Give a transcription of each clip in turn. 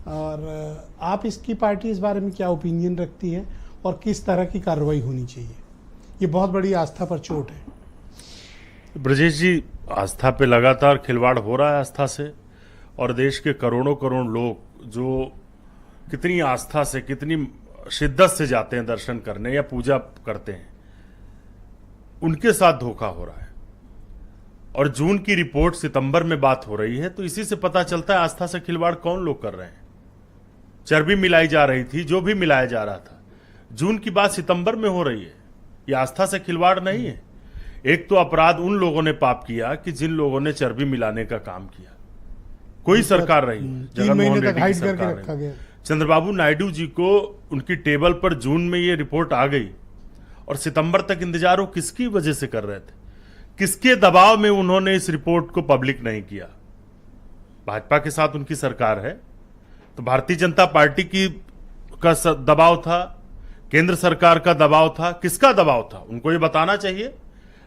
और आप इसकी पार्टी इस बारे में क्या ओपिनियन रखती है और किस तरह की कार्रवाई होनी चाहिए? ये बहुत बड़ी आस्था पर चोट है। ब्रजेश जी, आस्था पे लगातार खिलवाड़ हो रहा है आस्था से, और देश के करोड़ों करोड़ लोग जो कितनी आस्था से, कितनी शिद्दत से जाते हैं दर्शन करने या पूजा करते हैं, उनके साथ धोखा हो रहा है। और जून की रिपोर्ट सितंबर में बात हो रही है, तो इसी से पता चलता है आस्था से खिलवाड़ कौन लोग कर रहे हैं। चर्बी मिलाई जा रही थी, जो भी मिलाया जा रहा था, जून की बात सितंबर में हो रही है। यह आस्था से खिलवाड़ नहीं है। एक तो अपराध उन लोगों ने पाप किया कि जिन लोगों ने चर्बी मिलाने का काम किया। कोई सरकार रही, जगनमोहन रेड्डी की सरकार रही, चंद्रबाबू नायडू जी को उनकी टेबल पर जून में ये रिपोर्ट आ गई और सितंबर तक इंतजार वो किसकी वजह से कर रहे थे? किसके दबाव में उन्होंने इस रिपोर्ट को पब्लिक नहीं किया? भाजपा के साथ उनकी सरकार है, तो भारतीय जनता पार्टी का दबाव था, केंद्र सरकार का दबाव था। किसका दबाव था उनको ये बताना चाहिए।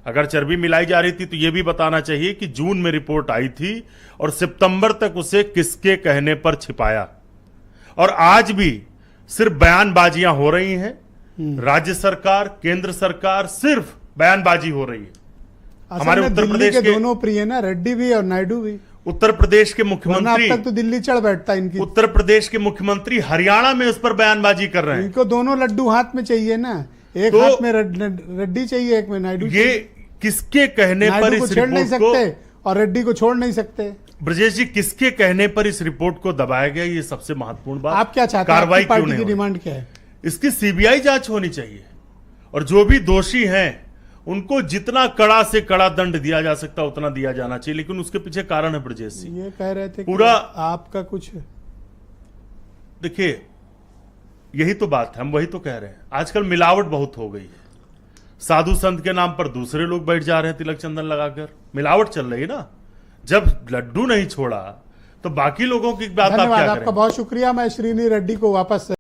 अगर चर्बी मिलाई जा रही थी तो ये भी बताना चाहिए कि जून में रिपोर्ट आई थी और सितंबर तक उसे किसके कहने पर छिपाया। और आज भी सिर्फ बयानबाजियां हो रही हैं। राज्य सरकार, केंद्र सरकार, सिर्फ बयानबाजी हो रही है। हमारे उत्तर प्रदेश के दोनों प्रिय ना, रेड्डी भी और नायडू भी। उत्तर प्रदेश के मुख्यमंत्री, अब तक तो दिल्ली चढ़ बैठता इनकी। उत्तर प्रदेश के मुख्यमंत्री हरियाणा में उस पर बयानबाजी कर रहे हैं। इनको दोनों लड्डू हाथ में चाहिए ना, एक तो हाथ में रेड्डी चाहिए, एक में नायडू। ये किसके कहने पर इस रिपोर्ट नहीं सकते और रेड्डी को छोड़ नहीं सकते? ब्रजेश जी, किसके कहने पर इस रिपोर्ट को दबाया गया, ये सबसे महत्वपूर्ण बात। आप क्या चाहते हैं? कार्रवाई क्यों नहीं? डिमांड क्या है? इसकी सीबीआई जांच होनी चाहिए और जो भी दोषी हैं उनको जितना कड़ा से कड़ा दंड दिया जा सकता उतना दिया जाना चाहिए। लेकिन उसके पीछे कारण है ब्रजेश जी। ये कह रहे थे पूरा आपका कुछ, देखिए यही तो बात है, हम वही तो कह रहे हैं। आजकल मिलावट बहुत हो गई है। साधु संत के नाम पर दूसरे लोग बैठ जा रहे हैं तिलक चंदन लगाकर। मिलावट चल रही है ना। जब लड्डू नहीं छोड़ा तो बाकी लोगों की बात आप क्या करें? आपका बहुत शुक्रिया। मैं श्रीनी रेड्डी को वापस